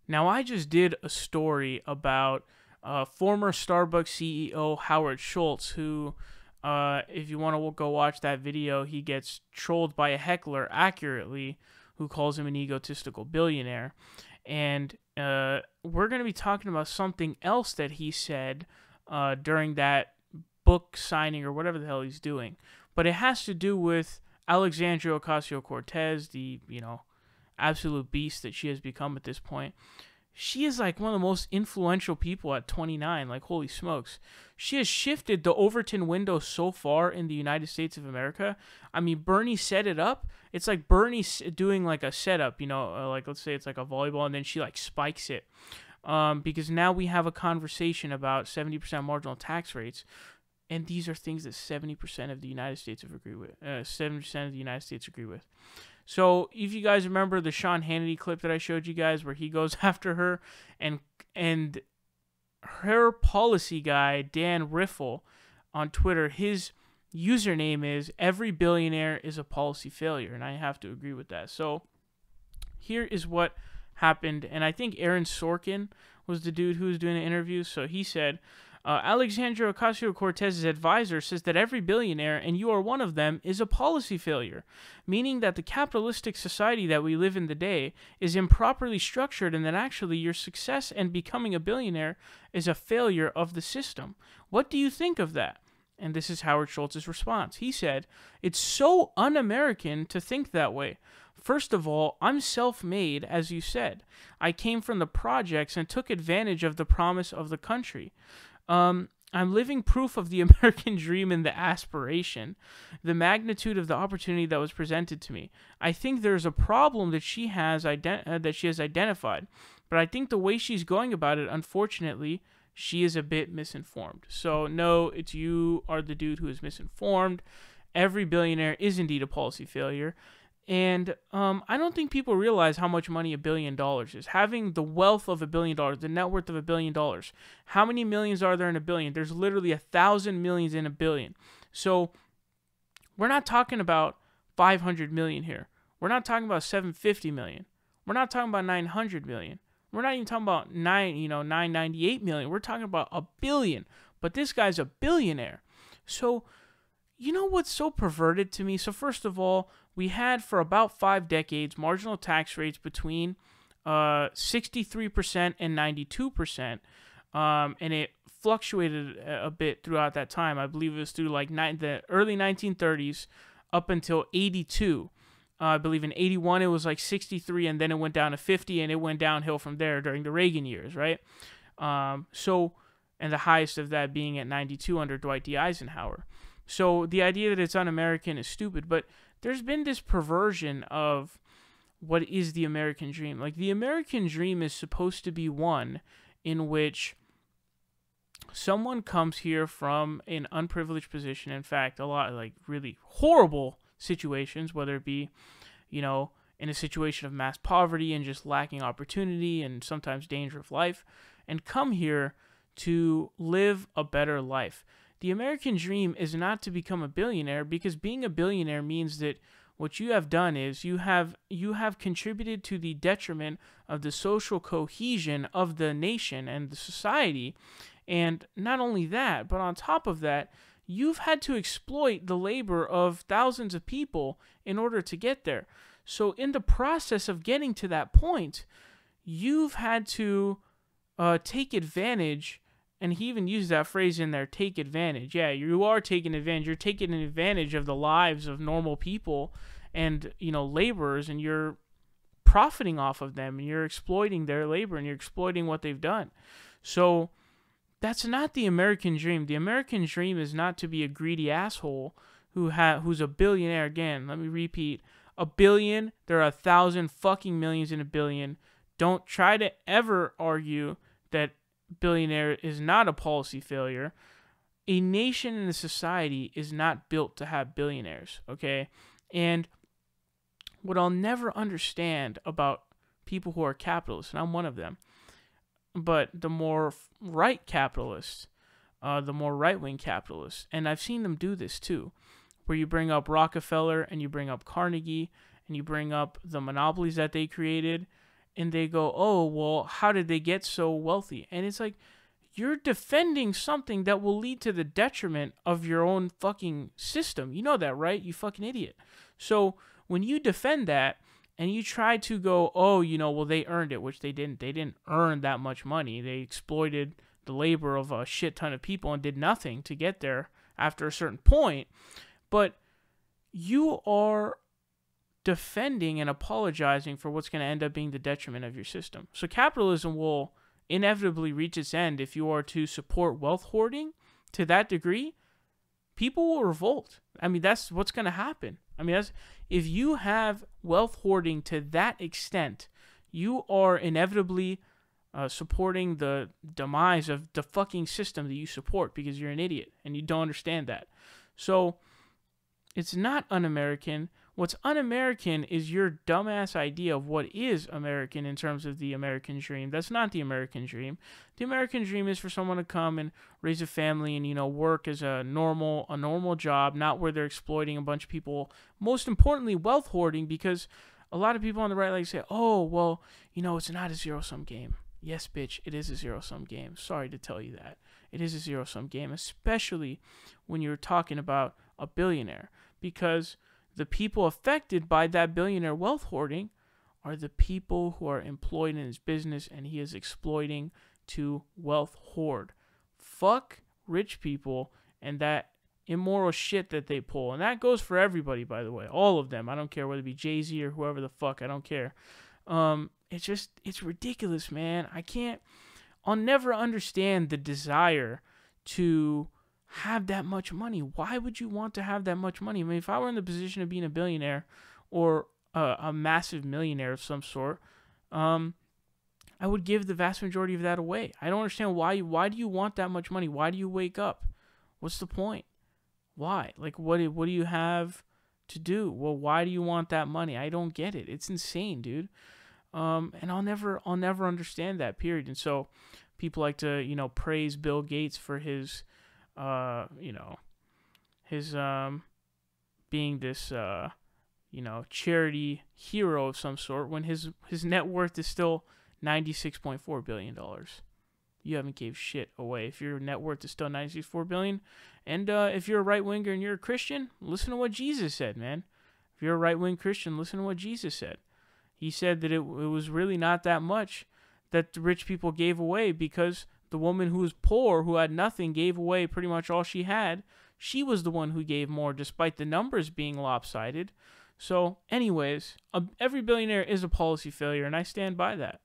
Now, I just did a story about former Starbucks CEO Howard Schultz, who, if you want to go watch that video, he gets trolled by a heckler, who calls him an egotistical billionaire. And we're going to be talking about something else that he said during that book signing or whatever the hell he's doing. But it has to do with Alexandria Ocasio-Cortez, the, absolute beast that she has become at this point. She is like one of the most influential people at 29. Like, holy smokes. She has shifted the Overton window so far in the United States of America. I mean, Bernie set it up. It's like Bernie doing like a setup, like let's say it's like a volleyball and then she like spikes it. Because now we have a conversation about 70% marginal tax rates. And these are things that 70% of the United States agree with. 70% of the United States agree with. So if you guys remember the Sean Hannity clip that I showed you guys where he goes after her and her policy guy, Dan Riffle on Twitter, his username is every billionaire is a policy failure. And I have to agree with that. So here is what happened. And I think Aaron Sorkin was the dude who was doing the interview. So he said, Alexandria Ocasio-Cortez's advisor says that every billionaire, and you are one of them, is a policy failure, meaning that the capitalistic society that we live in today is improperly structured and that actually your success and becoming a billionaire is a failure of the system. What do you think of that? And this is Howard Schultz's response. He said, it's so un-American to think that way. First of all, I'm self-made, as you said. I came from the projects and took advantage of the promise of the country. I'm living proof of the American dream and the aspiration, the magnitude of the opportunity that was presented to me. I think there's a problem that she has identified, but I think the way she's going about it, unfortunately, she is a bit misinformed. So no, it's you are the dude who is misinformed. Every billionaire is indeed a policy failure. And I don't think people realize how much money $1 billion is. Having the wealth of $1 billion, the net worth of $1 billion. How many millions are there in a billion? There's literally 1,000 millions in a billion. So we're not talking about 500 million here. We're not talking about 750 million. We're not talking about 900 million. We're not even talking about 998 million. We're talking about $1 billion. But this guy's a billionaire. So you know what's so perverted to me? So first of all, we had for about 5 decades marginal tax rates between 63% and 92%, and it fluctuated a bit throughout that time. I believe it was through like the early 1930s up until 82. I believe in 81 it was like 63, and then it went down to 50, and it went downhill from there during the Reagan years, right? And the highest of that being at 92 under Dwight D. Eisenhower. So the idea that it's un-American is stupid, but there's been this perversion of what is the American dream. Like, the American dream is supposed to be one in which someone comes here from an unprivileged position. In fact, a lot of like really horrible situations, whether it be, in a situation of mass poverty and just lacking opportunity and sometimes danger of life, and come here to live a better life. The American dream is not to become a billionaire, because being a billionaire means that what you have done is you have contributed to the detriment of the social cohesion of the nation and the society. And not only that, but on top of that, you've had to exploit the labor of thousands of people in order to get there. So in the process of getting to that point, you've had to take advantage. And he even used that phrase in there, take advantage. Yeah, you are taking advantage. You're taking advantage of the lives of normal people and, laborers, and you're profiting off of them, and you're exploiting their labor, and you're exploiting what they've done. So that's not the American dream. The American dream is not to be a greedy asshole who's a billionaire. Again, let me repeat. $1 billion, there are 1,000 fucking millions in a billion. Don't try to ever argue that billionaire is not a policy failure. A nation and a society is not built to have billionaires, okay? And what I'll never understand about people who are capitalists, and I'm one of them, but the more right capitalists, the more right-wing capitalists, and I've seen them do this too, where you bring up Rockefeller and you bring up Carnegie and you bring up the monopolies that they created, and they go, oh, well, how did they get so wealthy? And it's like, you're defending something that will lead to the detriment of your own fucking system. You know that, right? You fucking idiot. So when you defend that and you try to go, oh, well, they earned it, which they didn't. They didn't earn that much money. They exploited the labor of a shit ton of people and did nothing to get there after a certain point. But you are defending and apologizing for what's going to end up being the detriment of your system. So capitalism will inevitably reach its end if you are to support wealth hoarding to that degree. People will revolt. I mean, that's what's going to happen. I mean, if you have wealth hoarding to that extent, you are inevitably supporting the demise of the fucking system that you support because you're an idiot and you don't understand that. So it's not un-American. What's un-American is your dumbass idea of what is American in terms of the American dream. That's not the American dream. The American dream is for someone to come and raise a family and, work as a normal job, not where they're exploiting a bunch of people. Most importantly, wealth hoarding, because a lot of people on the right say, oh, well, it's not a zero-sum game. Yes, bitch, it is a zero-sum game. Sorry to tell you that. It is a zero-sum game, especially when you're talking about a billionaire, because the people affected by that billionaire wealth hoarding are the people who are employed in his business and he is exploiting to wealth hoard. Fuck rich people and that immoral shit that they pull. And that goes for everybody, by the way. All of them. I don't care whether it be Jay-Z or whoever the fuck. I don't care. It's ridiculous, man. I'll never understand the desire to have that much money. Why would you want to have that much money? I mean, if I were in the position of being a billionaire or a massive millionaire of some sort, I would give the vast majority of that away. I don't understand why do you want that much money? Why do you wake up? What's the point? Why? Like, what do you have to do? Well, why do you want that money? I don't get it. It's insane, dude. And I'll never understand that, period. And so people like to, praise Bill Gates for his being this, charity hero of some sort when his net worth is still $96.4 billion. You haven't gave shit away. If your net worth is still $96.4 billion, and if you're a right winger and you're a Christian, listen to what Jesus said, man. If you're a right wing Christian, listen to what Jesus said. He said that it was really not that much that the rich people gave away, because the woman who was poor, who had nothing, gave away pretty much all she had. She was the one who gave more, despite the numbers being lopsided. So, anyways, every billionaire is a policy failure, and I stand by that.